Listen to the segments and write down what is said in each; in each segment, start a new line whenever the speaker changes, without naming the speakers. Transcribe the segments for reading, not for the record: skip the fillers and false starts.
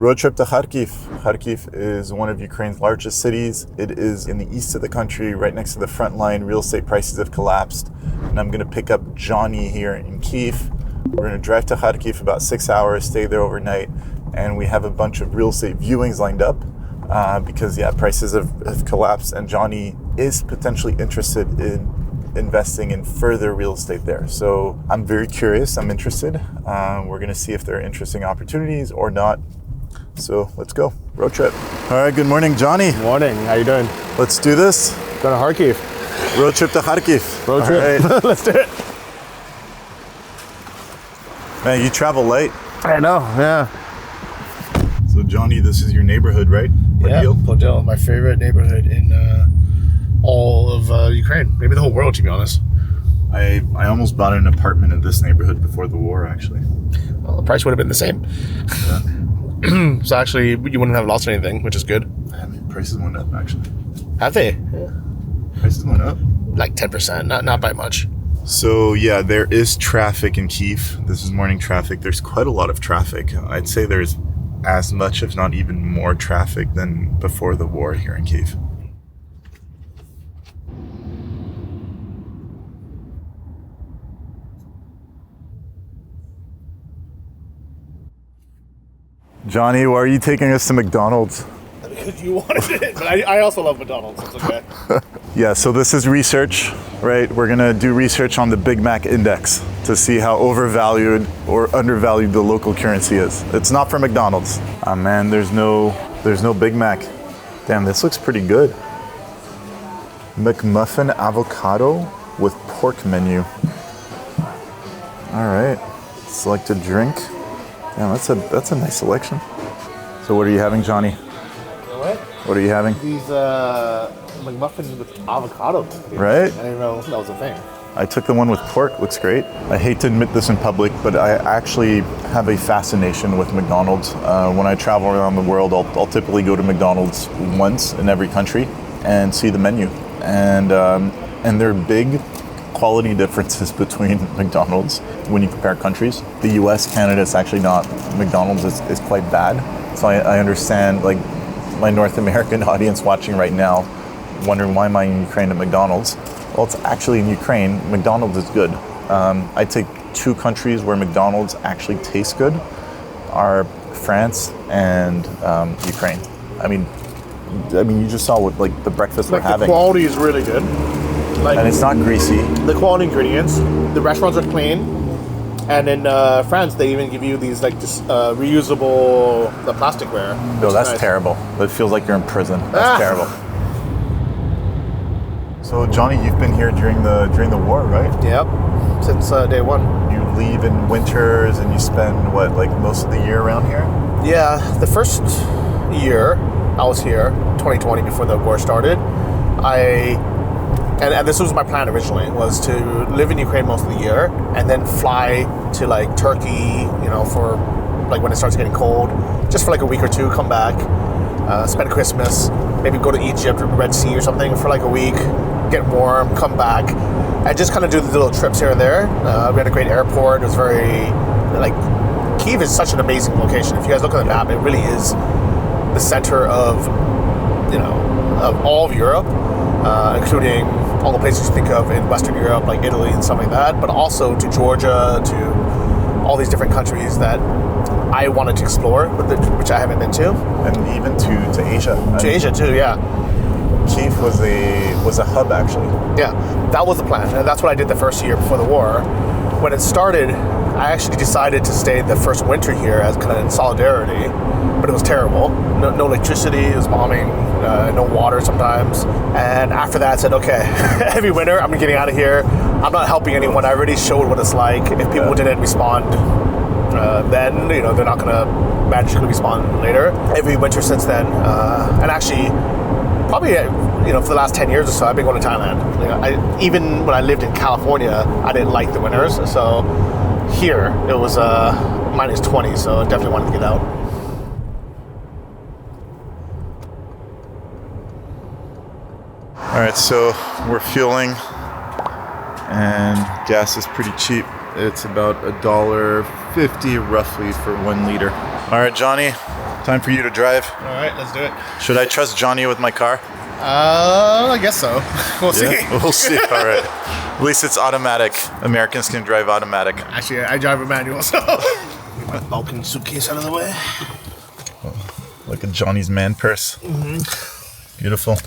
Road trip to Kharkiv. Kharkiv is one of Ukraine's largest cities. It is in the east of the country, right next to the front line. Real estate prices have collapsed. And I'm going to pick up Johnny here in Kyiv. We're going to drive to Kharkiv about 6 hours, stay there overnight. And we have a bunch of real estate viewings lined up because, prices have collapsed. And Johnny is potentially interested in investing in further real estate there. So I'm very curious. I'm interested. We're going to see if there are interesting opportunities or not. So let's go. Road trip. All right, good morning, Johnny.
Morning, how you doing?
Let's do this.
Going to Kharkiv.
Road trip to Kharkiv.
Road trip. Right. Let's do it.
Man, you travel light.
I know, yeah.
So Johnny, this is your neighborhood, right?
Poltava, my favorite neighborhood in all of Ukraine. Maybe the whole world, to be honest.
I almost bought an apartment in this neighborhood before the war, actually.
Well, the price would have been the same.
Yeah.
So actually, you wouldn't have lost anything, which is good.
I mean, prices went up, actually.
Have they?
Yeah. Prices went up.
Like 10%, not by much.
So yeah, there is traffic in Kyiv. This is morning traffic. There's quite a lot of traffic. I'd say there's as much, if not even more traffic than before the war here in Kyiv. Johnny, why are you taking us to McDonald's?
Because you wanted it, but I also love McDonald's, it's okay.
Yeah, so this is research, right? We're gonna do research on the Big Mac index to see how overvalued or undervalued the local currency is. It's not for McDonald's. Oh man, there's no Big Mac. Damn, this looks pretty good. McMuffin avocado with pork menu. All right, select a drink. Yeah, that's a nice selection. So what are you having, Johnny? What are you having?
These McMuffins with avocado.
Right?
I didn't know that was a thing.
I took the one with pork, looks great. I hate to admit this in public, but I actually have a fascination with McDonald's. When I travel around the world, I'll typically go to McDonald's once in every country and see the menu. And there are big quality differences between McDonald's when you compare countries. The US, Canada, it's actually not. McDonald's is quite bad. So I understand, like, my North American audience watching right now wondering why am I in Ukraine at McDonald's? Well, it's actually in Ukraine, McDonald's is good. I'd say two countries where McDonald's actually tastes good are France and Ukraine. I mean, you just saw what, like, the breakfast we're having.
The quality is really good.
And it's not greasy.
The quality ingredients, the restaurants are clean. And in France, they even give you these reusable plasticware.
No, that's nice. Terrible. It feels like you're in prison. That's terrible. So Johnny, you've been here during the war, right?
Yep, since day one.
You leave in winters and you spend what, like most of the year around here?
Yeah, the first year I was here, 2020, before the war started, And this was my plan originally, was to live in Ukraine most of the year and then fly to like Turkey, for like when it starts getting cold, just for like a week or two, come back, spend Christmas, maybe go to Egypt or Red Sea or something for like a week, get warm, come back, and just kind of do the little trips here and there. We had a great airport. It was very, like, Kyiv is such an amazing location. If you guys look at the map, it really is the center of all of Europe, including all the places you think of in Western Europe, like Italy and stuff like that, but also to Georgia, to all these different countries that I wanted to explore, which I haven't been to.
And even to Asia.
To Asia too, yeah.
Kyiv was a hub, actually.
Yeah, that was the plan, and that's what I did the first year before the war. When it started, I actually decided to stay the first winter here as kind of in solidarity, but it was terrible. No electricity, it was bombing, no water sometimes. And after that I said, okay, every winter I'm getting out of here. I'm not helping anyone. I already showed what it's like. If people didn't respond then, they're not gonna magically respond later. Every winter since then, and actually probably, for the last 10 years or so, I've been going to Thailand. Even when I lived in California, I didn't like the winters. So here, it was minus 20, so I definitely wanted to get out.
All right, so we're fueling, and gas is pretty cheap. It's about $1.50 roughly for 1 liter. All right, Johnny, Time for you to drive.
All right, let's do it.
Should I trust Johnny with my car?
I guess so. We'll see.
We'll see. All right. At least it's automatic. Americans can drive automatic.
Actually, I drive a manual, so. My Balkan suitcase out of the way.
Look at Johnny's man purse. Beautiful.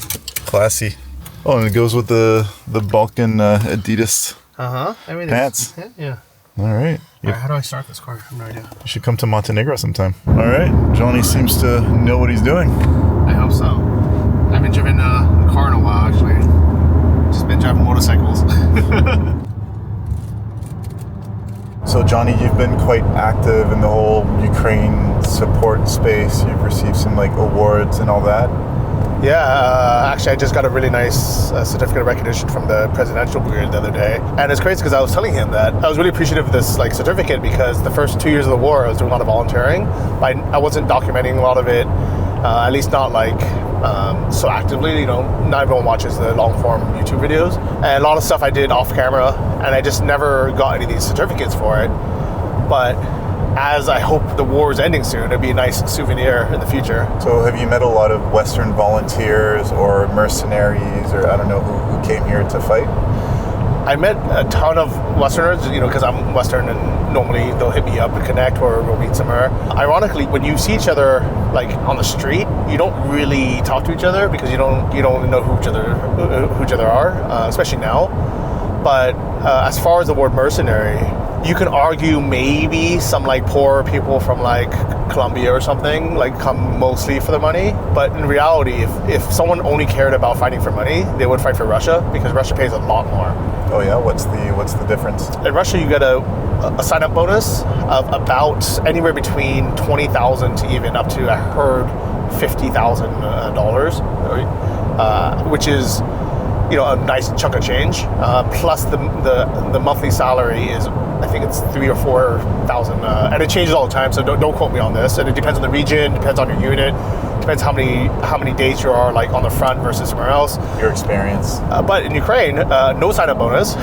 Classy. Oh, and it goes with the Balkan Adidas pants.
Yeah.
All right.
How do I start this car? I have no idea.
You should come to Montenegro sometime. All right. Johnny seems to know what he's doing.
I hope so. I haven't driven a car in a while, actually. Just been driving motorcycles.
So, Johnny, you've been quite active in the whole Ukraine support space. You've received some awards and all that.
Yeah, actually, I just got a really nice certificate of recognition from the presidential brigade the other day, and it's crazy because I was telling him that I was really appreciative of this certificate because the first 2 years of the war I was doing a lot of volunteering. I wasn't documenting a lot of it, at least not so actively. Not everyone watches the long form YouTube videos, and a lot of stuff I did off camera, and I just never got any of these certificates for it. But as I hope the war is ending soon, it'd be a nice souvenir in the future.
So have you met a lot of Western volunteers or mercenaries, or I don't know who came here to fight?
I met a ton of Westerners, because I'm Western, and normally they'll hit me up to connect or we'll meet somewhere. Ironically, when you see each other on the street, you don't really talk to each other because you don't know who each other are, especially now. But as far as the word mercenary, you can argue maybe some poor people from Colombia or something come mostly for the money. But in reality, if someone only cared about fighting for money, they would fight for Russia because Russia pays a lot more.
Oh yeah, what's the difference?
In Russia, you get a sign-up bonus of about anywhere between $20,000 to even up to, I heard, $50,000, which is a nice chunk of change. Plus the monthly salary is, I think it's $3,000 or $4,000, and it changes all the time. So don't quote me on this. And it depends on the region, depends on your unit, depends how many days you are on the front versus somewhere else.
Your experience.
But in Ukraine, no sign-up bonus,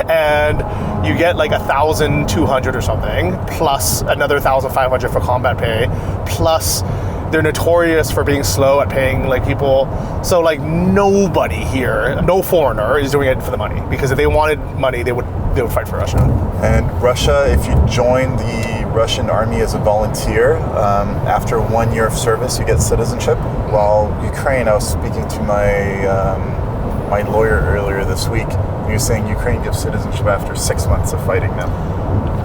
and you get $1,200 or something, plus another $1,500 for combat pay, plus. They're notorious for being slow at paying people. So nobody here, no foreigner is doing it for the money, because if they wanted money, they would fight for Russia. And
Russia, if you join the Russian army as a volunteer, after 1 year of service, you get citizenship. While Ukraine, I was speaking to my lawyer earlier this week. He was saying Ukraine gives citizenship after 6 months of fighting now.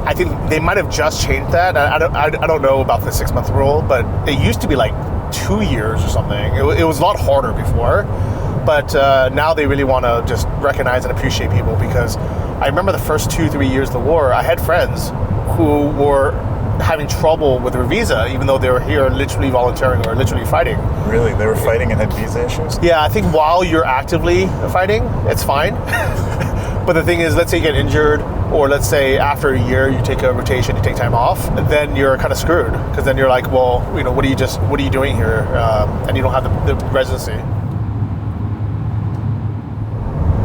I think they might have just changed that. I don't know about the 6 month rule, but it used to be 2 years or something. It was a lot harder before, but now they really want to just recognize and appreciate people, because I remember the first 2-3 years of the war, I had friends who were having trouble with their visa, even though they were here literally volunteering or literally fighting.
Really? They were fighting and had visa issues?
Yeah, I think while you're actively fighting, it's fine. But the thing is, let's say you get injured, or let's say after a year you take a rotation, you take time off, then you're kind of screwed, because then you're well, what are you doing here? And you don't have the residency.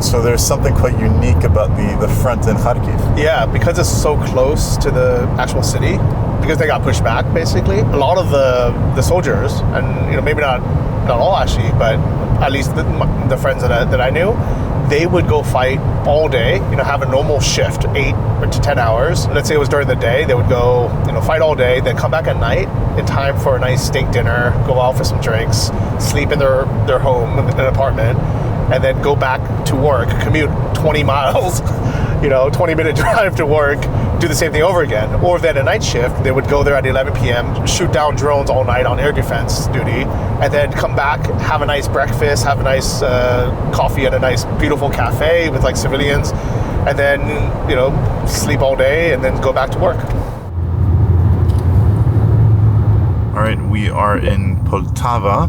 So there's something quite unique about the front in Kharkiv.
Yeah, because it's so close to the actual city, because they got pushed back, basically. A lot of the soldiers, and maybe not all actually, but at least the friends that I knew, they would go fight all day, have a normal shift, 8 to 10 hours. Let's say it was during the day, they would go, fight all day, then come back at night in time for a nice steak dinner, go out for some drinks, sleep in their home, in an apartment, and then go back to work, commute 20 miles, 20-minute drive to work, do the same thing over again. Or then a night shift, they would go there at 11 p.m., shoot down drones all night on air defense duty, and then come back, have a nice breakfast, have a nice coffee at a nice, beautiful cafe with civilians, and then, sleep all day and then go back to work.
All right, we are in Poltava.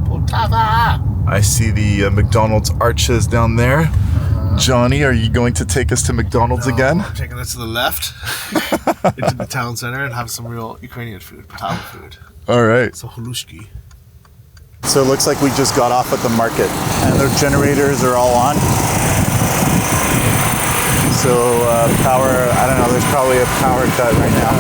Poltava!
I see the McDonald's arches down there. Johnny, are you going to take us to McDonald's again?
I'm taking us to the left into the town center and have some real Ukrainian food, Poltava food.
All right.
So holushki.
So it looks like we just got off at the market and their generators are all on. So power, I don't know, there's probably a power cut right now.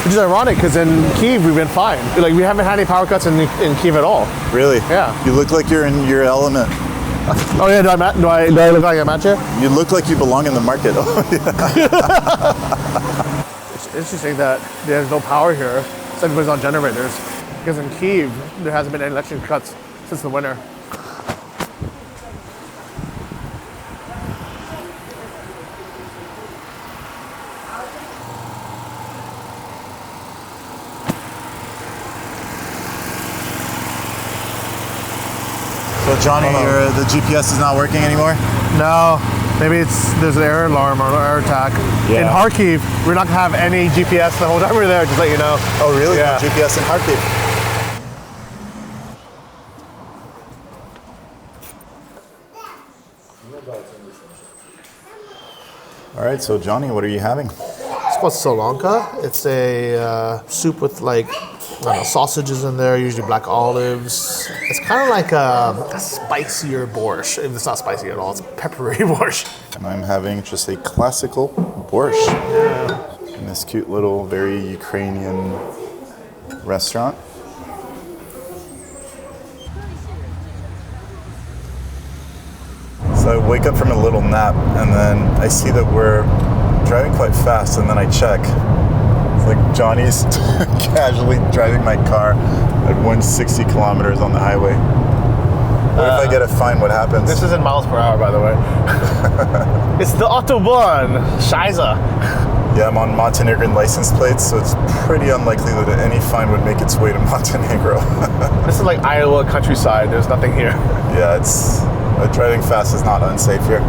Which is ironic because in Kyiv we've been fine. Like we haven't had any power cuts in Kyiv at all.
Really?
Yeah.
You look like you're in your element.
Oh yeah, do I look like I match it?
You look like you belong in the market. Oh, yeah.
It's interesting that there's no power here. So everybody's on generators. Because in Kyiv, there hasn't been any electric cuts since the winter.
So Johnny, the GPS is not working anymore?
No, maybe there's an air alarm or an air attack.
Yeah.
In Kharkiv, we're not gonna have any GPS the whole time we're there, just let you know.
Oh really?
Yeah.
No GPS in Kharkiv? All right, so Johnny, what are you having?
It's called Solanka. It's a soup with like sausages in there, usually black olives. It's kind of like a spicier borscht. It's not spicy at all. It's peppery borscht.
And I'm having just a classical borscht.
Yeah.
In this cute little, very Ukrainian restaurant. So I wake up from a little nap and then I see that we're driving quite fast and then I check. It's like Johnny's casually driving my car at 160 kilometers on the highway. What if I get a fine? What happens?
This is in miles per hour, by the way. It's the Autobahn. Scheiße.
Yeah, I'm on Montenegrin license plates, so it's pretty unlikely that any fine would make its way to Montenegro.
This is like Iowa countryside. There's nothing here.
Yeah, it's driving fast is not unsafe here.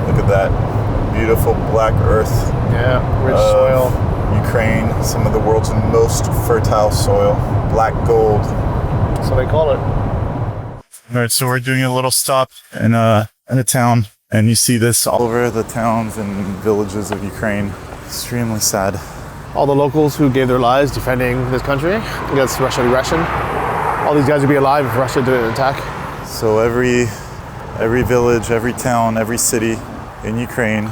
Look at that beautiful black earth.
Yeah, rich soil.
Ukraine, some of the world's most fertile soil, black gold.
That's what they call it.
All right, so we're doing a little stop in a town, and you see this all over the towns and villages of Ukraine. Extremely sad.
All the locals who gave their lives defending this country against Russian aggression. All these guys would be alive if Russia didn't attack.
So every village, every town, every city in Ukraine,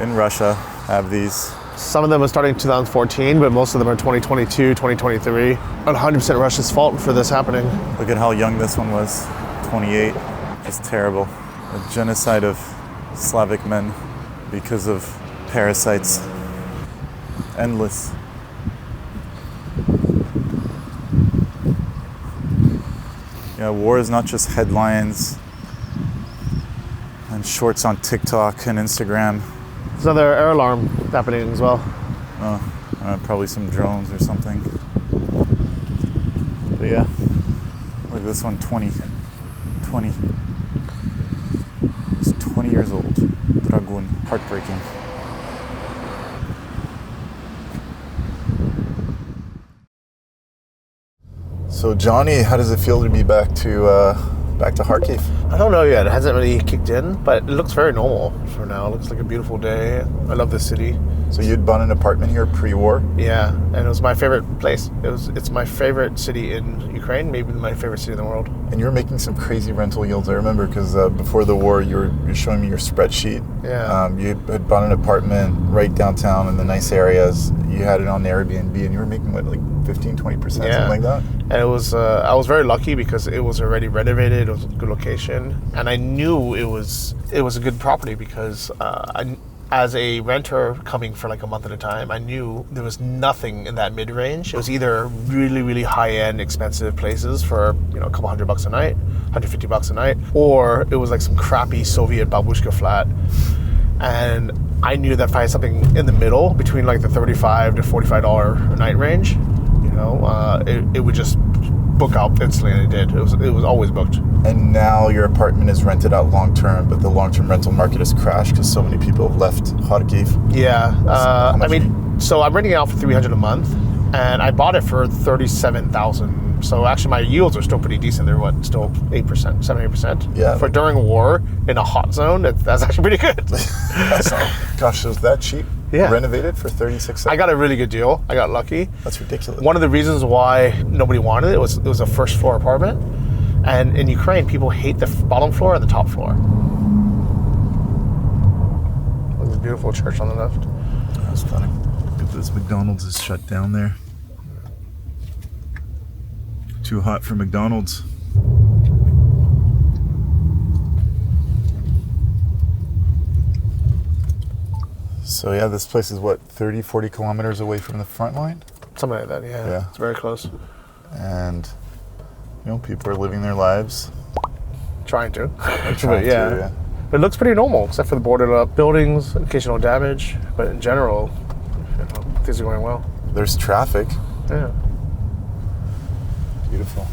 in Russia have these.
Some of them are starting in 2014, but most of them are 2022, 2023. 100% Russia's fault for this happening.
Look at how young this one was, 28. Just terrible. A genocide of Slavic men because of parasites. Endless. Yeah, war is not just headlines and shorts on TikTok and Instagram.
There's another air alarm happening as well.
Probably some drones or something. But yeah, look at this one, 20. He's 20 years old. Dragoon, heartbreaking. So Johnny, how does it feel to be back to Kharkiv?
I don't know yet. It hasn't really kicked in, but it looks very normal for now. It looks like a beautiful day. I love this city.
So you'd bought an apartment here pre-war?
Yeah, and it was my favorite place. It's my favorite city in Ukraine, maybe my favorite city in the world.
And you were making some crazy rental yields. I remember because before the war, you're showing me your spreadsheet.
Yeah.
You had bought an apartment right downtown in the nice areas. You had it on Airbnb, and you were making what, like 15, 20%, something like that?
And it was, I was very lucky because it was already renovated. It was a good location, and I knew it was a good property because as a renter coming for like a month at a time, I knew there was nothing in that mid-range. It was either really, really high-end, expensive places for a couple $100 a night, $150 a night, or it was like some crappy Soviet babushka flat. And I knew that if I had something in the middle between like the $35 to $45 a night range, it would just book out instantly, and it did. It was always booked.
And now your apartment is rented out long term, but the long term rental market has crashed because so many people have left Kharkiv.
Yeah, so I'm renting it out for $300 a month, and I bought it for $37,000. So actually, my yields are still pretty decent. They're still 8%, 7-8%.
Yeah.
For during a war in a hot zone, that's actually pretty good.
Gosh, was that cheap?
Yeah.
Renovated for $36,000.
I got a really good deal. I got lucky.
That's ridiculous.
One of the reasons why nobody wanted it was a first floor apartment, and in Ukraine, people hate the bottom floor and the top floor. There's a beautiful church on the left.
Stunning. Look at this, McDonald's is shut down there. Too hot for McDonald's. So yeah, this place is what, 30, 40 kilometers away from the front line?
Something like that, yeah. It's very close.
And, you know, people are living their lives.
Trying to.
Yeah.
But it looks pretty normal, except for the boarded up buildings, occasional damage. But in general, you know, things are going well.
There's traffic.
Yeah.
Beautiful.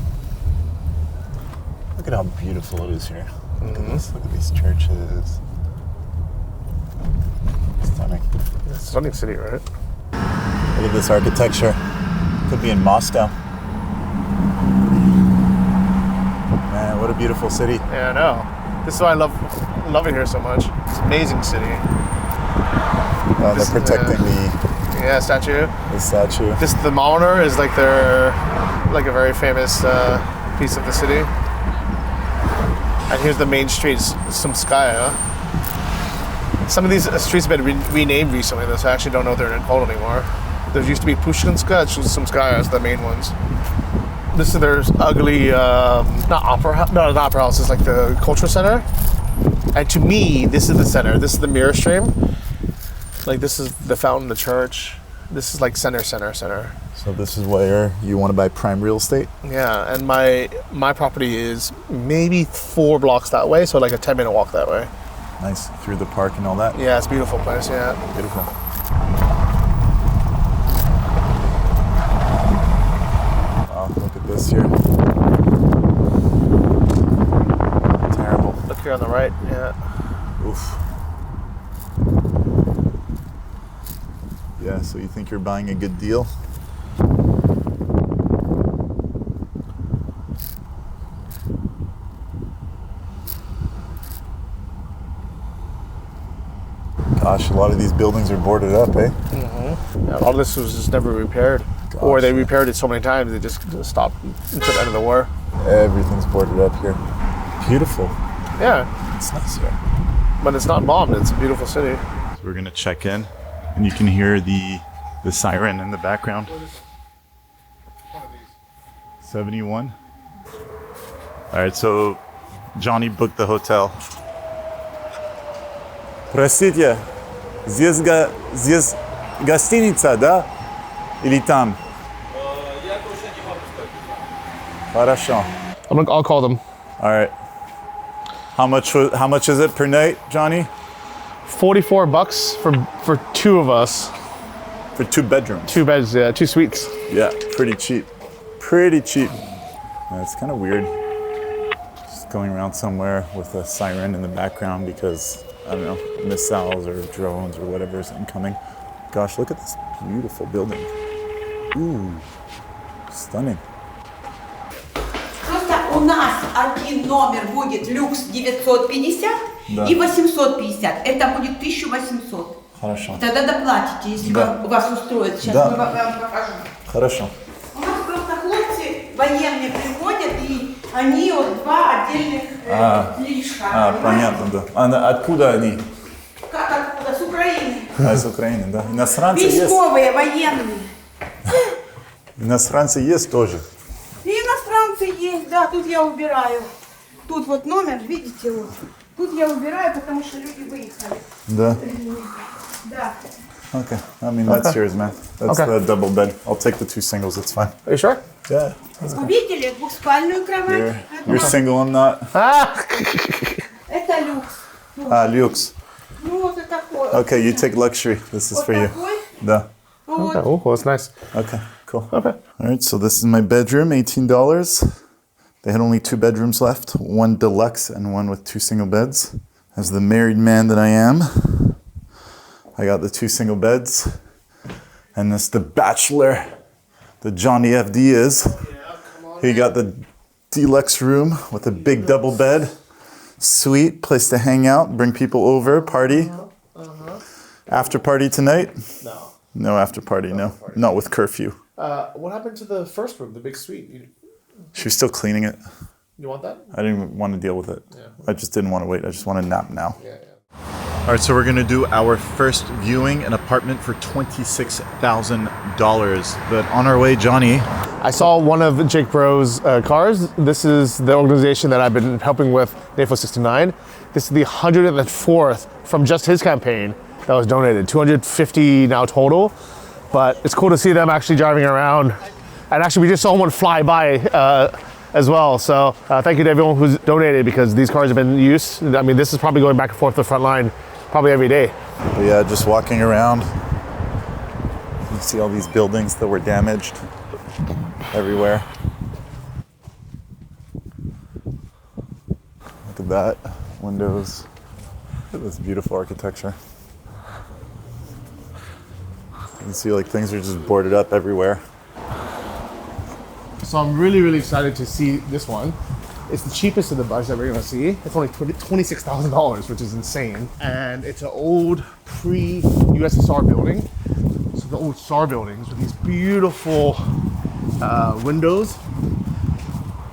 Look at how beautiful it is here. Look at this. Look at these churches. Stunning.
It's a stunning city, right?
Look at this architecture. Could be in Moscow. Man, what a beautiful city.
Yeah, I know. This is why I love it here so much. It's an amazing city.
They're protecting the
statue.
The statue.
This thermometer is like a very famous piece of the city. And here's the main streets, Sumskaya. Some of these streets have been renamed recently, so I actually don't know if they're called anymore. There used to be Pushkinskaya, Sumskaya as the main ones. This is their ugly, not opera house, it's like the culture center. And to me, this is the center. This is the mirror stream. Like this is the fountain, the church. This is like center.
So this is where you want to buy prime real estate?
Yeah, and my property is maybe 4 blocks that way, so like a 10-minute walk that way.
Nice, through the park and all that?
Yeah, it's a beautiful place, yeah.
Beautiful. Wow, look at this here. Terrible.
Look here on the right, yeah.
Oof. Yeah, so you think you're buying a good deal? Gosh, a lot of these buildings are boarded up, eh?
Mm-hmm. Yeah, all this was just never repaired. Gosh, or they repaired it so many times, they just stopped until the end of the war.
Everything's boarded up here. Beautiful.
Yeah.
It's nice here.
But it's not bombed, it's a beautiful city.
So we're gonna check in, and you can hear the siren in the background. 71. All right, so Johnny booked the hotel. Простите, здесь гостиница, да? Или там? Я точно не могу сказать. Хорошо.
I'll call them.
All right. How much is it per night, Johnny?
$44 for 2 of us.
For 2 bedrooms.
2 beds, yeah, 2 suites.
Yeah, pretty cheap. Yeah, it's kind of weird. Just going around somewhere with a siren in the background because, I don't know, missiles or drones or whatever is incoming. Gosh, look at this beautiful building. Ooh, stunning.
Просто у нас один номер будет люкс 950 и 850. Это будет 1800.
Хорошо.
Тогда доплатите, если вас устроит. Сейчас мы вам покажем.
Хорошо.
У нас просто хлопцы военные приходят, и они вот 2 отдельных лишка.
Понятно, да. А откуда они?
Как откуда? С Украины.
Из Украины, да. Иностранцы есть?
Військовые, военные.
Иностранцы есть тоже?
И иностранцы есть, да, тут я убираю. Тут вот номер, видите, вот. Тут я убираю, потому что люди выехали.
Да.
Да.
Okay. I mean, that's yours, man. That's the double bed. I'll take the 2 singles, it's fine.
Are you sure?
Yeah.
Увидели двухспальную кровать?
You're single, I'm not.
Это люкс.
Люкс.
Ну вот и такой.
Okay, you take luxury. This is
Вот
for you.
такой.
Да.
Okay. Oh, cool, that's nice.
Okay, cool.
Okay.
All right, so this is my bedroom, $18. They had only 2 bedrooms left, 1 deluxe and 1 with 2 single beds. As the married man that I am, I got the 2 single beds. And this the bachelor, the JohnnyFD is. He got the deluxe room with a big double bed. Sweet place to hang out, bring people over, party. After party tonight?
No.
No after party, no. Not with curfew.
What happened to the first room, the big suite?
She was still cleaning it.
You want that?
I didn't want to deal with it.
Yeah.
I just didn't want to wait. I just want to nap now.
Yeah.
All right, so we're gonna do our first viewing, an apartment for $26,000. But on our way, Johnny.
I saw one of Jake Bro's cars. This is the organization that I've been helping with, NAFO 69. This is the 104th from just his campaign that was donated. 250 now total, but it's cool to see them actually driving around. And actually, we just saw one fly by as well. So thank you to everyone who's donated, because these cars have been used. I mean, this is probably going back and forth to the front line probably every day.
But yeah, just walking around, you see all these buildings that were damaged everywhere. Look at that, windows. Look at this beautiful architecture. You can see like things are just boarded up everywhere.
So I'm really excited to see this one. It's the cheapest of the bunch that we're gonna see. It's only $26,000, which is insane. And it's an old pre-USSR building. So the old SAR buildings with these beautiful windows.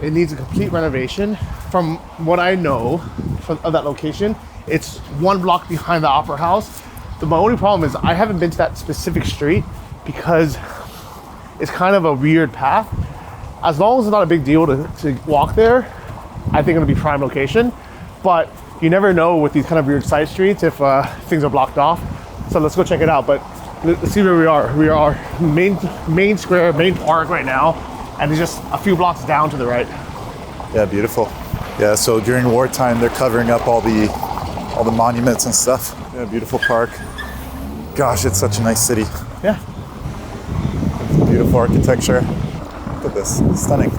It needs a complete renovation. From what I know of that location, it's one block behind the Opera House. My only problem is I haven't been to that specific street because it's kind of a weird path. As long as it's not a big deal to walk there, I think it'll be prime location. But you never know with these kind of weird side streets if things are blocked off. So let's go check it out. But let's see where we are. We are main square, main park right now, and it's just a few blocks down to the right.
Yeah, beautiful. Yeah, so during wartime, they're covering up all the monuments and stuff. Yeah, beautiful park. Gosh, it's such a nice city.
Yeah.
Beautiful architecture. Look at this, it's stunning.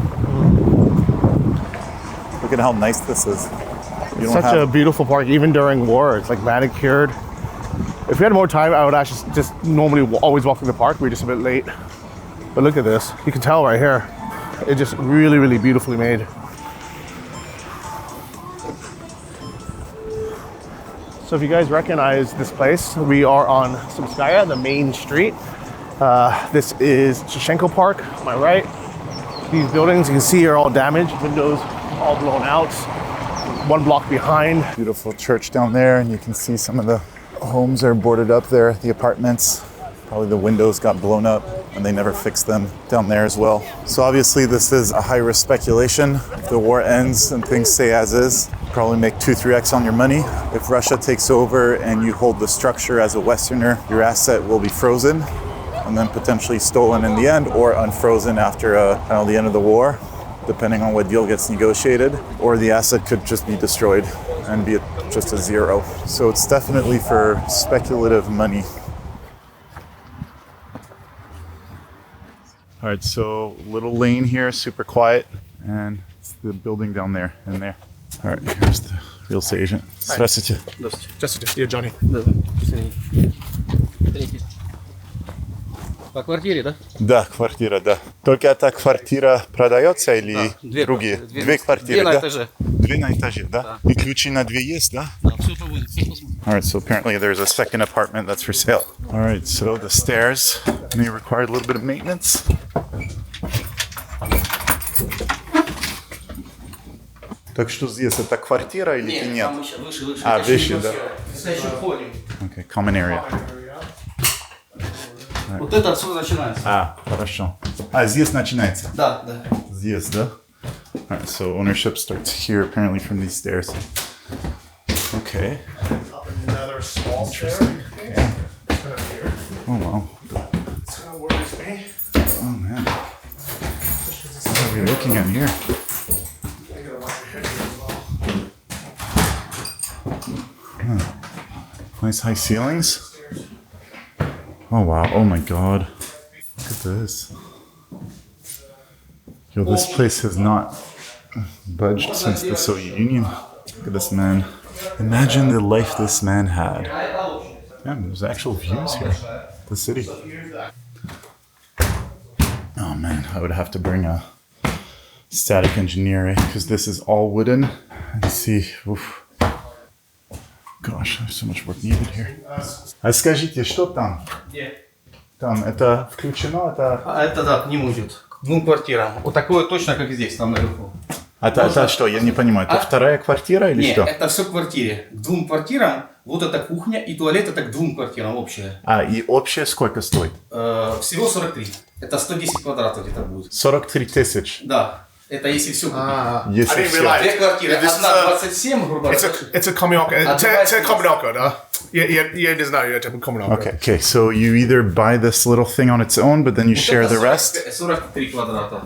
Look at how nice this is.
It's such a beautiful park, even during war. It's like manicured. If we had more time, I would actually just normally always walk through the park. We're just a bit late. But look at this. You can tell right here. It's just really beautifully made. So if you guys recognize this place, we are on Sumskaya, the main street. This is Shevchenko Park, on my right. These buildings you can see are all damaged, windows all blown out. One block behind.
Beautiful church down there, and you can see some of the homes are boarded up there, the apartments. Probably the windows got blown up and they never fixed them down there as well. So obviously this is a high risk speculation. If the war ends and things stay as is, probably make 2-3x on your money. If Russia takes over and you hold the structure as a Westerner, your asset will be frozen and then potentially stolen in the end, or unfrozen after the end of the war, depending on what deal gets negotiated, or the asset could just be destroyed and be just a zero. So it's definitely for speculative money. All right, so little lane here, super quiet, and it's the building down there and there. All right, here's the real estate agent. Здравствуйте.
Здравствуйте, я Johnny.
По квартире, да?
Да, квартира, да. Только эта квартира продается или другие? Две квартиры,
две на
да?
этаже.
Две на этаже, да? И ключи на две есть, да?
Да, все побудет, все посмотрим.
All right, so apparently there's a second apartment that's for sale. All right, so the stairs may require a little bit of maintenance. Так что здесь это квартира или нет?
Там еще выше.
А, выше, да.
Это еще входим.
Okay, common area.
Вот это отсюда начинается.
А, хорошо. А, здесь начинается?
Да, да.
Здесь, да? All right, so ownership starts here apparently from these stairs. Okay.
Another small stair.
Yeah. Oh, wow.
It's kind of worries me.
Oh, man. What are we looking at here? Huh. Nice high ceilings. Oh, wow. Oh, my God. Look at this. Yo, this place has not budged since the Soviet Union. Look at this man. Imagine the life this man had. Man, there's actual views here. The city. Oh man, I would have to bring a static engineer, because this is all wooden. Let's see. Oof. Gosh, there's so much work needed here. А скажите, что там?
Где?
Там это включено? Это...
А это да, к нему идет. К двум квартирам. Вот такое точно, как здесь, там наверху.
Это что? Я не понимаю. Это вторая квартира или
Нет,
что?
это все к квартире. К двум квартирам Вот это кухня и туалет, это к 2 квартирам общее.
А, и общее сколько стоит?
Всего 43. Это 110 квадратов где-то будет.
43 тысяч.
Да. Это если все купить.
Если
I didn't
все.
realize.
2 квартиры. Одна 27, грубо говоря.
It's a коммуналка.
давайте
Это коммуналка, да? Я не знаю, это коммуналка.
Okay, so you either buy this little thing on its own, but then you share the rest.
43 квадрата.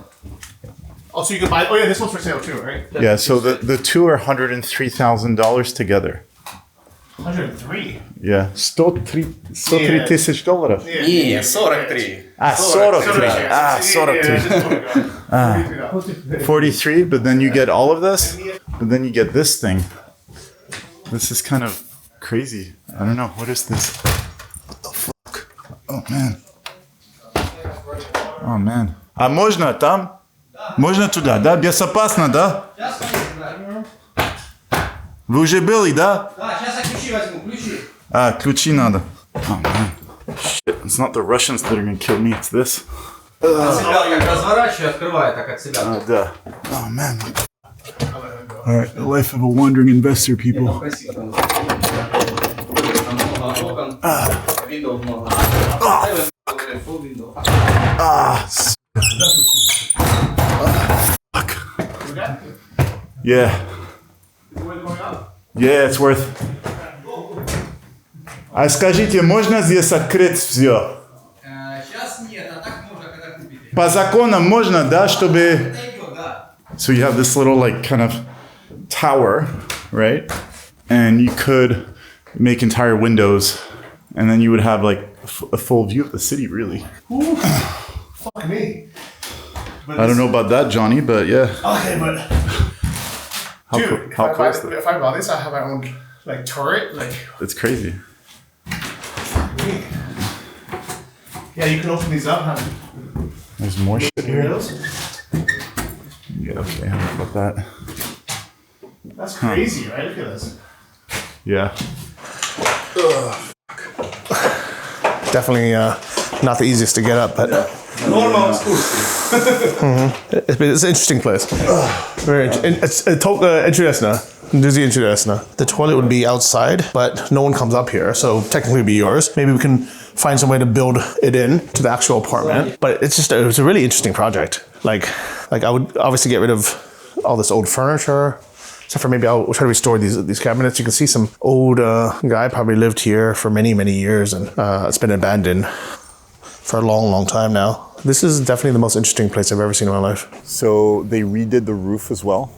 Oh, so you can buy. Oh yeah, this one's for sale too, right?
Yeah, so the two are $103,000 together.
103.
Yeah, 103 тысяч долларов.
Не, 43.
Ah, 43. Ah, 43. 43, but then you get all of this, but then you get this thing. This is kind of crazy. I don't know, what is this? What the fuck? Oh, man. Oh, man. А можно там? Можно туда, да? Безопасно, да? Вы уже были, да?
Да, сейчас я ключи возьму, ключи.
А, ключи надо. Oh, man. Shit, it's not the Russians that are gonna kill me, it's this.
От себя как разворачиваю, открываю так от себя.
Да. Oh, man. All right, the life of a wandering investor, people.
Красиво там. Там много окон. Windows много. Full window.
Fuck. Yeah. Yeah, it's worth. А скажите, можно здесь открыть все?
Сейчас нет, а так можно, когда купите.
По законам можно, да, чтобы...
Идет, да.
So you have this little like kind of tower, right? And you could make entire windows, and then you would have like a full view of the city, really.
Fuck me.
I don't know about that, Johnny, but yeah.
Okay, but dude,
How cool is that?
if I buy this, I have my own like turret. Like,
It's crazy.
yeah, you can open these up. Have
There's more shit here.
windows.
Yeah, okay, how about that?
That's crazy, right? Look at this.
Yeah.
Definitely not the easiest to get up, but
Норма экскурсии.
it's an interesting place. Very interesting. The toilet would be outside, but no one comes up here, so technically it'd be yours. Maybe we can find some way to build it in to the actual apartment. But it's a really interesting project. Like I would obviously get rid of all this old furniture. Except for maybe I'll try to restore these cabinets. You can see some old guy probably lived here for many, many years, and it's been abandoned for a long, long time now. This is definitely the most interesting place I've ever seen in my life.
So they redid the roof as well.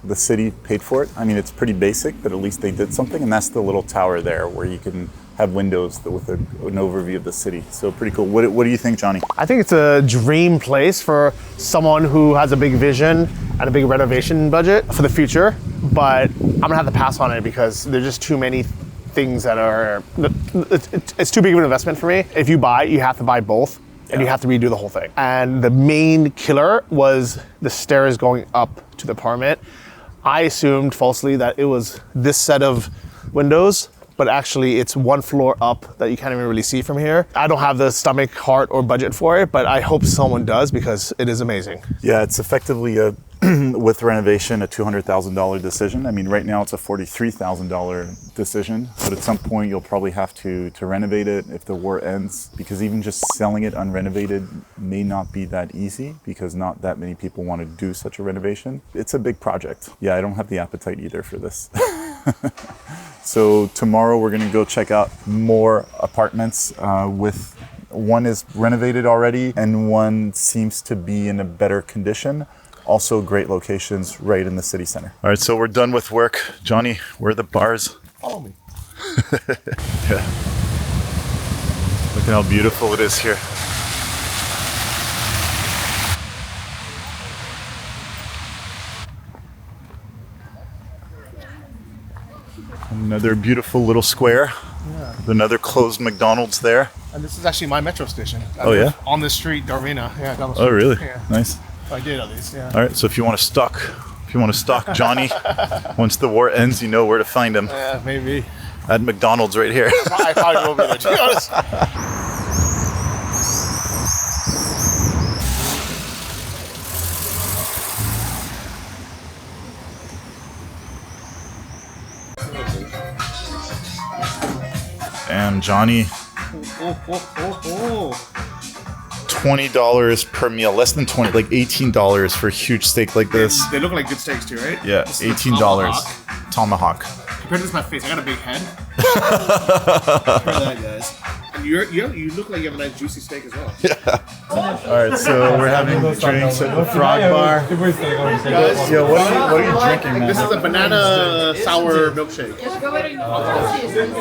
The city paid for it. I mean, it's pretty basic, but at least they did something. And that's the little tower there where you can have windows with an overview of the city. So pretty cool. What do you think, Johnny?
I think it's a dream place for someone who has a big vision and a big renovation budget for the future. But I'm gonna have to pass on it because there's just too many things that are, it's too big of an investment for me. If you buy, you have to buy both. And you have to redo the whole thing. And the main killer was the stairs going up to the apartment. I assumed falsely that it was this set of windows, but actually it's one floor up that you can't even really see from here. I don't have the stomach, heart, or budget for it, but I hope someone does because it is amazing.
Yeah, it's effectively a with renovation a $200,000 decision. I mean, right now it's a $43,000 decision, but at some point you'll probably have to renovate it if the war ends, because even just selling it unrenovated may not be that easy because not that many people want to do such a renovation. It's a big project. Yeah, I don't have the appetite either for this. So tomorrow we're gonna go check out more apartments with one is renovated already and one seems to be in a better condition. Also great locations right in the city center. All right, so we're done with work. Johnny, where are the bars?
Follow me.
Yeah. Look at how beautiful it is here. Another beautiful little square. Yeah. With another closed McDonald's there.
And this is actually my metro station.
Oh, yeah?
On this street, Darvina. Yeah, down the street.
Oh, really?
Yeah.
Nice.
I did at least, yeah.
All right, so if you want to stalk Johnny, once the war ends, you know where to find him.
Yeah, maybe.
At McDonald's right here.
I probably will be there, to be honest.
Damn, Johnny. $20 per meal, less than 20, like $18 for a huge steak like this.
They look like good steaks too, right?
Yeah, $18. Tomahawk.
Compared to this, my face, I got a big head. Compare that, guys. And you look like you have a nice juicy steak as well.
All right, so we're having drinks at the Frog Bar.
Guys,
Yo, what are you drinking, man?
this is a banana sour milkshake.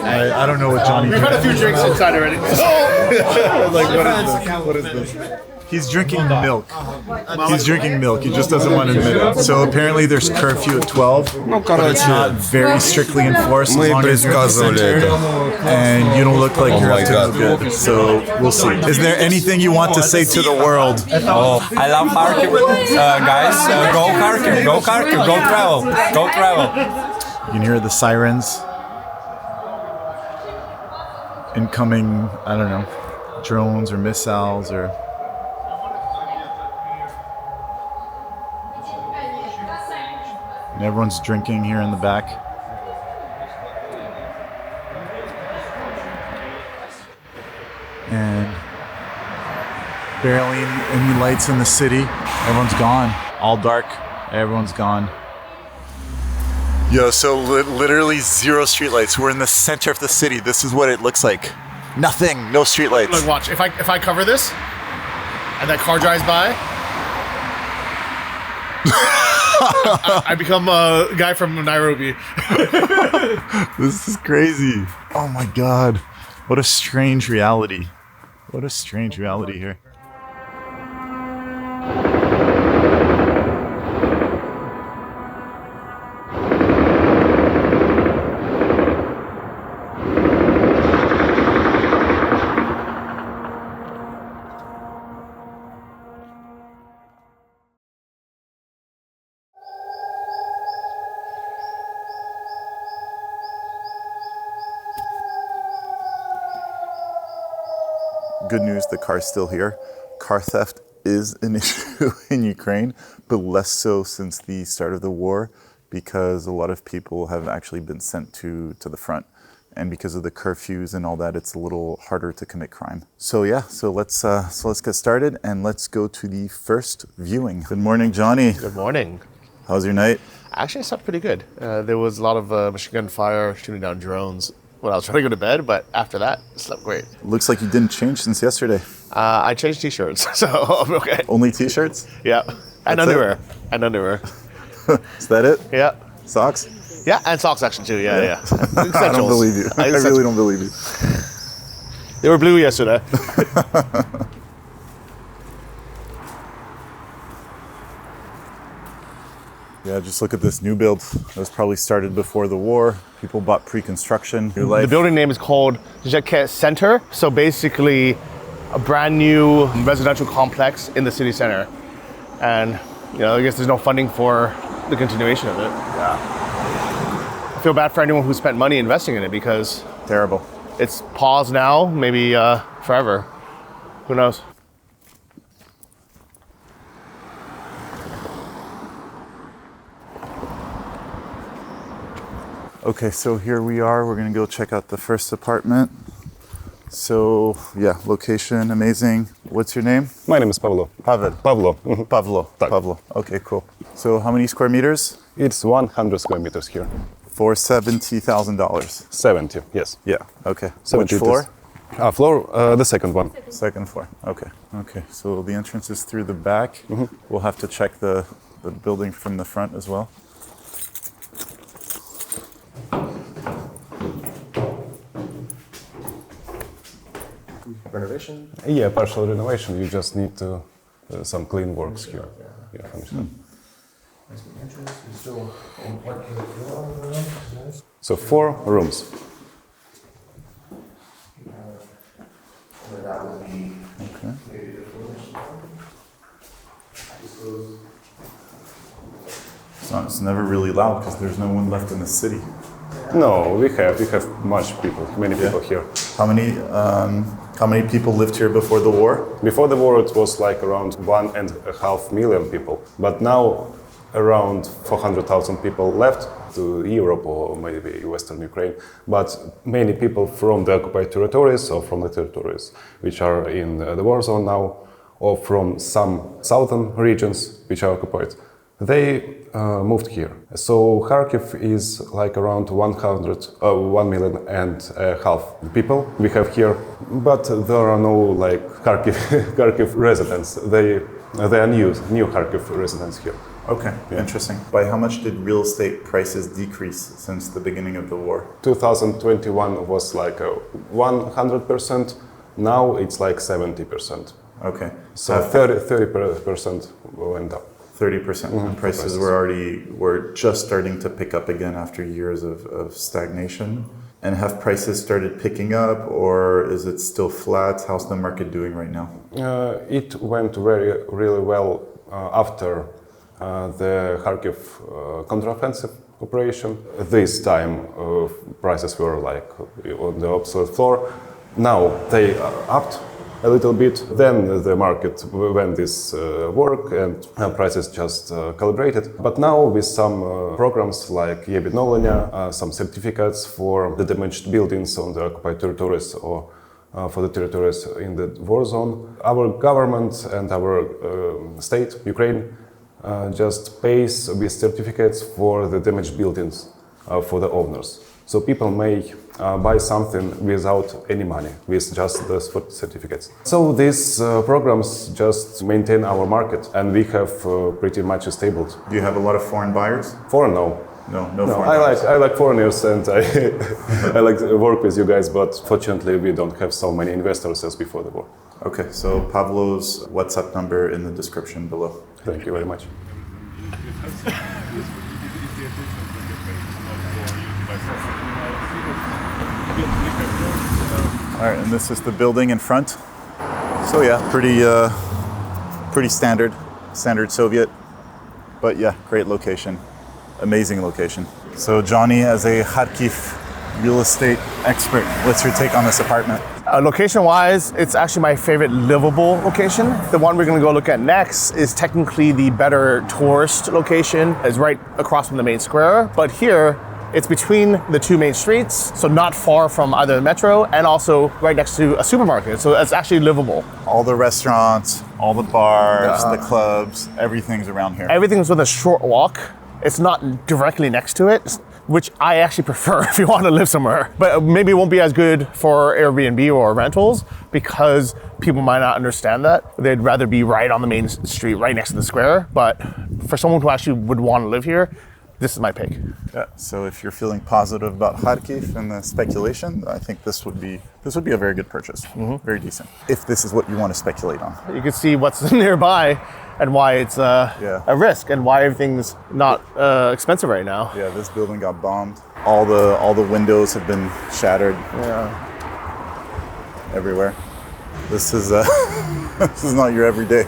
I don't know what Johnny
We've had a few drinks inside already.
Like, what is this? He's drinking milk. He's drinking milk. He just doesn't want to admit it. So apparently there's curfew at 12, but it's not very strictly enforced as long as you're in the center and you don't look like you're up to no good. So we'll see. Is there anything you want to say to the world?
Oh, I love Kharkiv, guys. Go Kharkiv, go Kharkiv, go travel, go travel.
You can hear the sirens. Incoming, I don't know, drones or missiles or... And everyone's drinking here in the back. And barely any lights in the city. Everyone's gone. All dark. Everyone's gone. Yo, so literally zero streetlights. We're in the center of the city. This is what it looks like. Nothing. No streetlights.
Look, watch. If I cover this, and that car drives by, I become a guy from Nairobi.
This is crazy. Oh my God. What a strange reality. What a strange reality here. Good news, the car's still here. Car theft is an issue in Ukraine, but less so since the start of the war because a lot of people have actually been sent to the front. And because of the curfews and all that, it's a little harder to commit crime. So yeah, so let's get started and let's go to the first viewing. Good morning, Johnny.
Good morning.
How's your night?
Actually, it slept pretty good. There was a lot of machine gun fire, shooting down drones when I was trying to go to bed, but after that, it slept great.
Looks like you didn't change since yesterday.
I changed t-shirts, so I'm okay.
Only t-shirts?
Yeah, and
That's
underwear.
it?
And underwear.
Is that it?
Yeah.
Socks?
Yeah, and socks actually too, yeah.
I don't believe you. I really don't believe you.
They were blue yesterday.
Yeah, just look at this new build. It was probably started before the war. People bought pre-construction. Your life.
The building name is called Jacquet Center. So basically a brand new residential complex in the city center. And, I guess there's no funding for the continuation of it.
Yeah.
I feel bad for anyone who spent money investing in it because
Terrible.
it's paused now, maybe forever. Who knows?
Okay, so here we are. We're gonna go check out the first apartment. So yeah, location amazing. What's your name?
My name is Pavlo.
Pavel.
Pavlo. Mhm.
Pavlo.
Tak.
Pavlo. Okay, cool. So how many square meters?
It's 100 square meters here.
For $70,000.
70, yes.
Yeah. Okay.
70
Which floor?
Floor, the second one.
Second floor. Okay. Okay. So the entrance is through the back. We'll have to check the building from the front as well.
Renovation?
Yeah, partial renovation. You just need to some clean works here. Yeah, finish it. So 4 rooms.
Okay. It's never really loud because there's no one left in the city.
No, we have many people here.
How many people lived here before the war?
Before the war, it was like around 1.5 million people, but now around 400,000 people left, to Europe or maybe Western Ukraine, but many people from the occupied territories or from the territories which are in the war zone now, or from some southern regions which are occupied, they moved here. So Kharkiv is like around 1 million and a half people we have here, but there are no like Kharkiv residents. They are new Kharkiv residents here.
Okay, interesting. By how much did real estate prices decrease since the beginning of the war?
2021 was like 100%. Now it's like 70%.
Okay.
So 30% went up.
30%. And prices were just starting to pick up again after years of stagnation. And have prices started picking up, or is it still flat? How's the market doing right now?
It went really well after the Kharkiv counteroffensive operation. This time prices were like on the absolute floor. Now they are upped a little bit. Then the market went this work and prices just calibrated. But now with some programs like some certificates for the damaged buildings on the occupied territories or for the territories in the war zone, our government and our state, Ukraine, just pays with certificates for the damaged buildings for the owners. So people may buy something without any money, with just the certificates. So these programs just maintain our market, and we have pretty much stable.
Do you have a lot of foreign buyers?
Foreign, no.
No foreign buyers.
I like foreigners, and I like to work with you guys, but fortunately we don't have so many investors as before the war.
Okay, so Pavlo's WhatsApp number in the description below.
Thank you very much.
All right, and this is the building in front. So yeah, pretty standard Soviet, but yeah, great location, amazing location. So Johnny, as a Kharkiv real estate expert, what's your take on this apartment?
Location-wise, it's actually my favorite livable location. The one we're going to go look at next is technically the better tourist location. It's right across from the main square, but here it's between the two main streets, so not far from either the metro and also right next to a supermarket. So it's actually livable.
All the restaurants, all the bars, the clubs, everything's around here.
Everything's within a short walk. It's not directly next to it, which I actually prefer if you want to live somewhere. But maybe it won't be as good for Airbnb or rentals because people might not understand that. They'd rather be right on the main street, right next to the square. But for someone who actually would want to live here, this is my pick.
Yeah, so if you're feeling positive about Kharkiv and the speculation, I think this would be a very good purchase. Very decent. If this is what you want to speculate on.
You can see what's nearby and why it's a risk and why everything's not expensive right now.
Yeah, this building got bombed. All the windows have been shattered.
Yeah.
Everywhere. This is this is not your everyday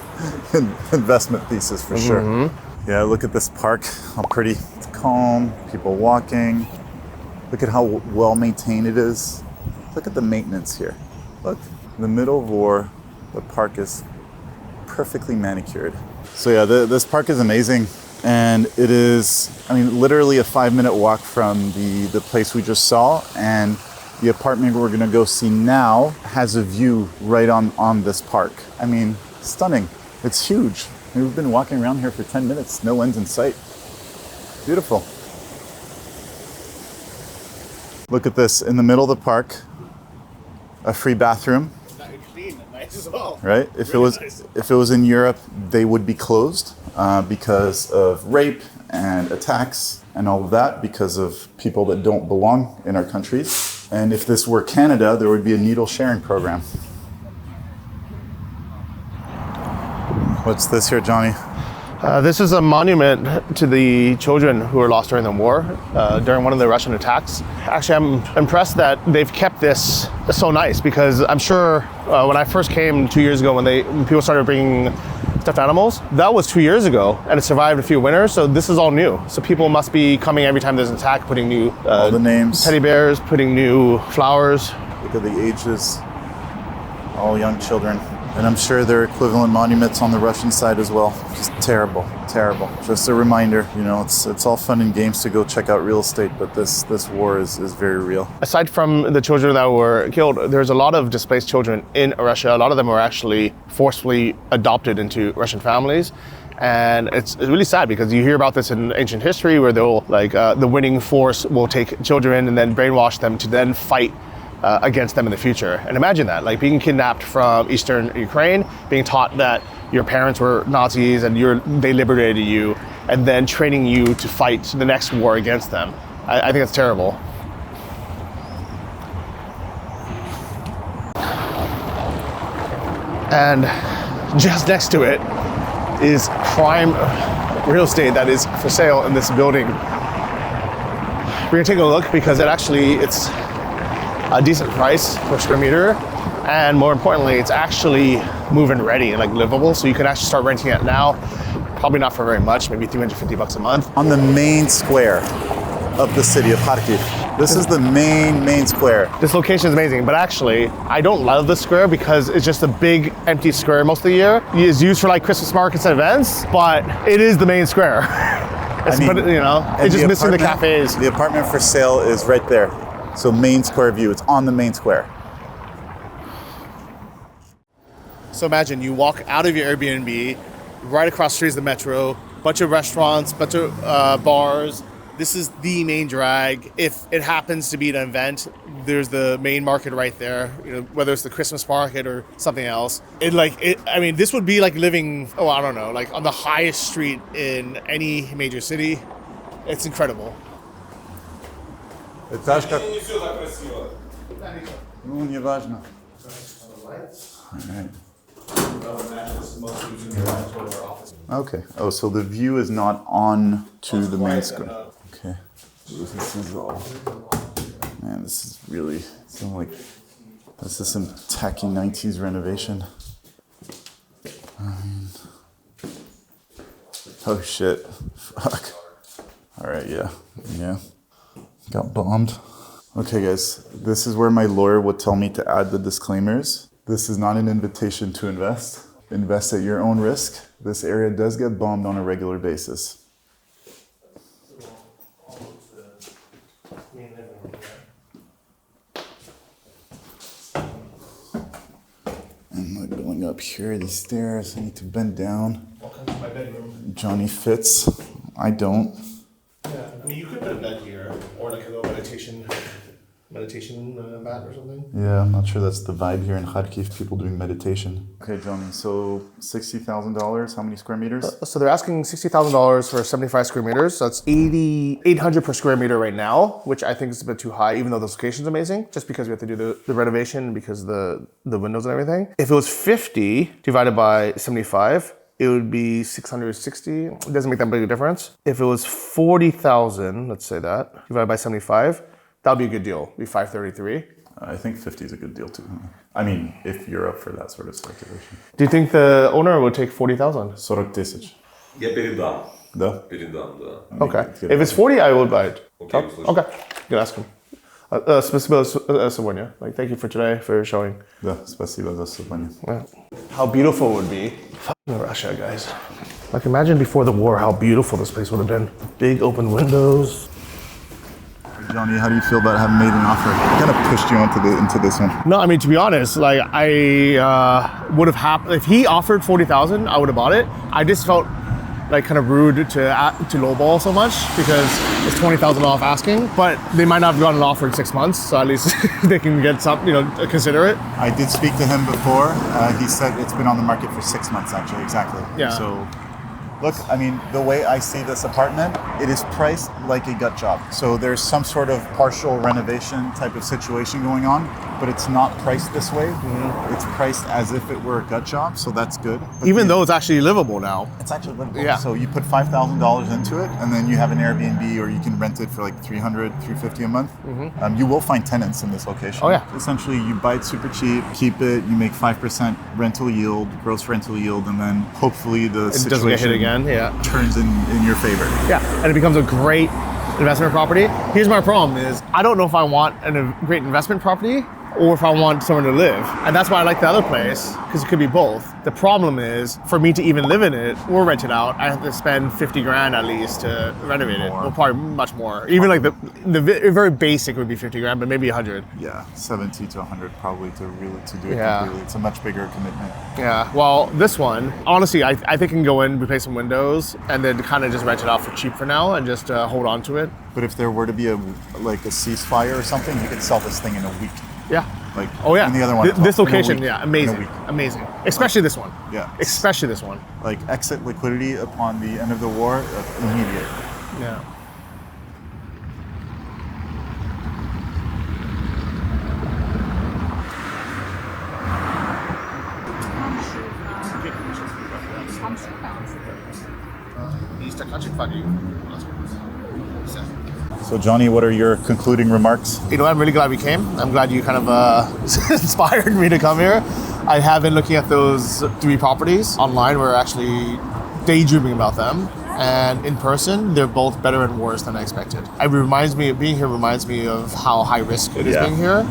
investment thesis for sure. Yeah, look at this park, how pretty. It's calm, people walking. Look at how well maintained it is. Look at the maintenance here. Look, in the middle of war, the park is perfectly manicured. So yeah, this park is amazing. And it is, literally a 5-minute walk from the place we just saw. And the apartment we're gonna go see now has a view right on this park. Stunning. It's huge. We've been walking around here for 10 minutes, no end in sight. Beautiful. Look at this, in the middle of the park, a free bathroom.
Clean and nice as well.
Right? If it was in Europe, they would be closed because of rape and attacks and all of that, because of people that don't belong in our countries. And if this were Canada, there would be a needle sharing program. What's this here, Johnny?
This is a monument to the children who were lost during the war, during one of the Russian attacks. Actually, I'm impressed that they've kept this so nice, because I'm sure when I first came 2 years ago, when people started bringing stuffed animals, that was 2 years ago, and it survived a few winters, so this is all new. So people must be coming every time there's an attack, putting new
all the names,
teddy bears, putting new flowers.
Look at the ages, all young children. And I'm sure there are equivalent monuments on the Russian side as well. Just terrible, terrible. Just a reminder, you know, it's all fun and games to go check out real estate, but this war is very real.
Aside from the children that were killed, there's a lot of displaced children in Russia. A lot of them were actually forcefully adopted into Russian families. And it's really sad because you hear about this in ancient history where they'll the winning force will take children and then brainwash them to then fight against them in the future. And imagine that, like being kidnapped from Eastern Ukraine, being taught that your parents were Nazis and they liberated you, and then training you to fight the next war against them. I think it's terrible. And just next to it is prime real estate that is for sale in this building. We're gonna take a look because it's a decent price per square meter, and more importantly, it's actually move-in ready and like livable, so you can actually start renting it now. Probably not for very much, maybe $350 a month.
On the main square of the city of Kharkiv. This is the main square.
This location is amazing, but actually, I don't love this square because it's just a big empty square most of the year. It's used for like Christmas markets and events, but it is the main square. It's just missing the cafes.
The apartment for sale is right there. So main square view, it's on the main square.
So imagine you walk out of your Airbnb, right across the street is the metro, bunch of restaurants, bunch of bars. This is the main drag. If it happens to be an event, there's the main market right there, you know, whether it's the Christmas market or something else. This would be like living, like on the highest street in any major city. It's incredible.
Этаж как... Ну, не важно. Okay. Oh, so the view is not on to the main square. Okay. This is all... Man, this is really... This is some tacky 90s renovation. Oh shit. Fuck. Alright, yeah. Got bombed. Okay guys, this is where my lawyer would tell me to add the disclaimers. This is not an invitation to invest. Invest at your own risk. This area does get bombed on a regular basis. I'm like going up here, these stairs, I need to bend down.
Welcome to my bedroom.
Johnny fits. I don't.
Yeah, I mean, you could put a bed here, or like a little meditation mat or something.
Yeah, I'm not sure that's the vibe here in Kharkiv, people doing meditation. Okay, Johnny, so $60,000, how many square meters?
So they're asking $60,000 for 75 square meters. So that's $800 per square meter right now, which I think is a bit too high, even though the location's amazing, just because we have to do the renovation because the windows and everything. If it was 50 divided by 75, it would be 660. It doesn't make that big a difference. If it was 40,000, let's say that, divided by 75, that'd be a good deal. It'd be 533.
I think 50 is a good deal too. I mean, if you're up for that sort of speculation.
Do you think the owner would take 40,000?
40 тысяч.
Я передам.
Да?
Передам, да.
Okay. If it's 40, I would buy it.
Okay,
Okay. You can ask him. Спасибо сегодня. Like, thank you for today, for showing.
Да, спасибо за сегодня.
How beautiful it would be. Fucking Russia, guys. Like, imagine before the war how beautiful this place would have been. Big open windows.
Johnny, how do you feel about having made an offer? I kind of pushed you into this one.
No, I mean, to be honest, like, I would have if he offered 40,000, I would have bought it. I just felt like kind of rude to lowball so much because it's 20,000 off asking, but they might not have gotten an offer in 6 months, so at least they can get some, consider it.
I did speak to him before. He said it's been on the market for 6 months, actually, exactly.
Yeah.
So, look, I mean, the way I see this apartment, it is priced like a gut job. So there's some sort of partial renovation type of situation going on, but it's not priced this way. Mm-hmm. It's priced as if it were a gut job, so that's good. But
even though it's actually livable now.
It's actually livable.
Yeah.
So you put $5,000 into it, and then you have an Airbnb, or you can rent it for like $300, $350 a month. Mm-hmm. You will find tenants in this location.
Oh yeah.
Essentially, you buy it super cheap, keep it, you make 5% rental yield, gross rental yield, and then hopefully the situation
doesn't get hit again. Yeah.
turns in your favor.
Yeah, and it becomes a great investment property. Here's my problem is I don't know if I want a great investment property or if I want somewhere to live. And that's why I like the other place, because it could be both. The problem is, for me to even live in it or rent it out, I have to spend 50 grand at least to renovate it. Well, probably much more. Even like the very basic would be 50 grand, but maybe 100.
Yeah, 70 to 100 probably to do it
Yeah.
completely. It's a much bigger commitment.
Yeah, well, this one, honestly, I think I can go in, replace some windows, and then kind of just rent it out for cheap for now and just hold on to it.
But if there were to be a ceasefire or something, you could sell this thing in a week.
Yeah.
Like,
Oh yeah.
and the other one,
This
in a
location,
week.
yeah,
In a
amazing,
week.
amazing. Especially this one.
Yeah.
Especially this one.
Like exit liquidity upon the end of the war, immediate.
Yeah.
So Johnny, what are your concluding remarks?
You know, I'm really glad we came. I'm glad you kind of inspired me to come here. I have been looking at those 3 properties online. We're actually daydreaming about them. And in person, they're both better and worse than I expected. Being here reminds me of how high risk it is
Yeah.
being here,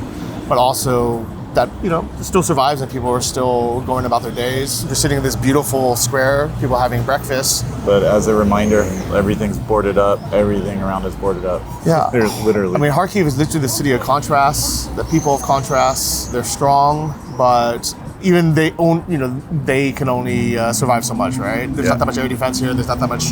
but also that, you know, it still survives and people are still going about their days. We're sitting in this beautiful square, people having breakfast.
But as a reminder, everything's boarded up. Everything around is boarded up.
Yeah.
There's literally.
I mean, Kharkiv is literally the city of contrasts, the people of contrasts. They're strong, but even they can only survive so much, right? There's not that much air defense here. There's not that much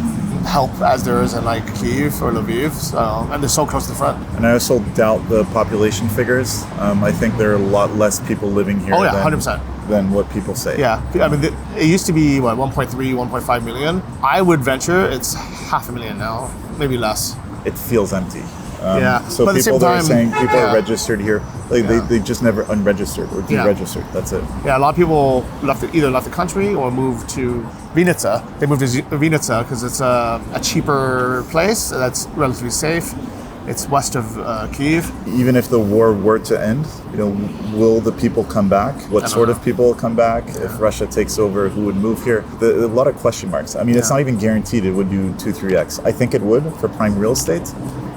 help as there is in like Kyiv or Lviv. So, and they're so close to the front.
And I also doubt the population figures. I think there are a lot less people living here
Oh yeah, 100%.
than what people say.
Yeah, I mean, it used to be, 1.3, 1.5 million. I would venture it's 500,000 now, maybe less.
It feels empty.
Yeah,
So
but at the
people
same
that are
time,
saying people
yeah.
are registered here, like they just never unregistered or
Yeah.
deregistered. That's it.
Yeah, a lot of people either left the country or moved to Vinica. They moved to Vinica because it's a cheaper place that's relatively safe. It's west of Kyiv.
Even if the war were to end, will the people come back? What sort of people will come back? If Russia takes over, who would move here? A lot of question marks. I mean, it's not even guaranteed it would do 2, 3x. I think it would for prime real estate,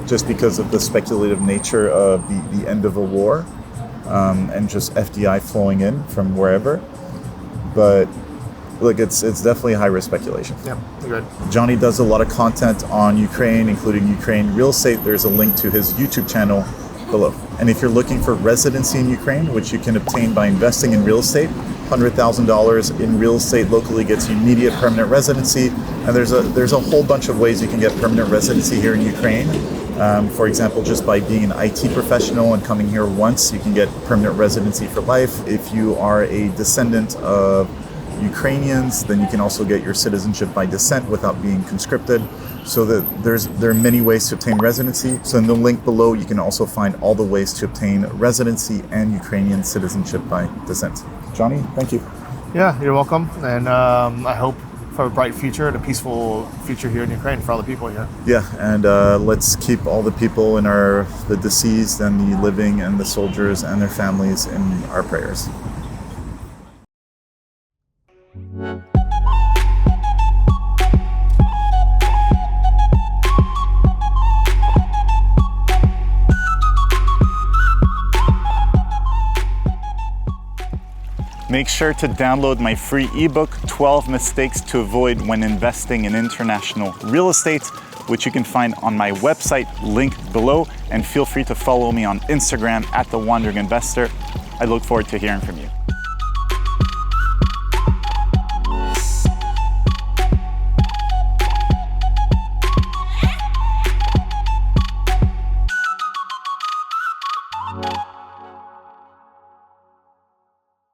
just because of the speculative nature of the end of a war and just FDI flowing in from wherever. But look, it's definitely high risk speculation.
Yeah, good.
Johnny does a lot of content on Ukraine, including Ukraine real estate. There's a link to his YouTube channel below. And if you're looking for residency in Ukraine, which you can obtain by investing in real estate, $100,000 in real estate locally gets you immediate permanent residency. And there's a whole bunch of ways you can get permanent residency here in Ukraine. For example, just by being an IT professional and coming here once, you can get permanent residency for life. If you are a descendant of Ukrainians, then you can also get your citizenship by descent without being conscripted. So that there are many ways to obtain residency. So in the link below, you can also find all the ways to obtain residency and Ukrainian citizenship by descent. Johnny, thank you.
Yeah, you're welcome. And I hope for a bright future and a peaceful future here in Ukraine for all the people here.
Yeah, and let's keep all the people in the deceased and the living and the soldiers and their families in our prayers. Make sure to download my free ebook, 12 Mistakes to Avoid When Investing in International Real Estate, which you can find on my website, linked below. And feel free to follow me on Instagram @TheWandering Investor. I look forward to hearing from you.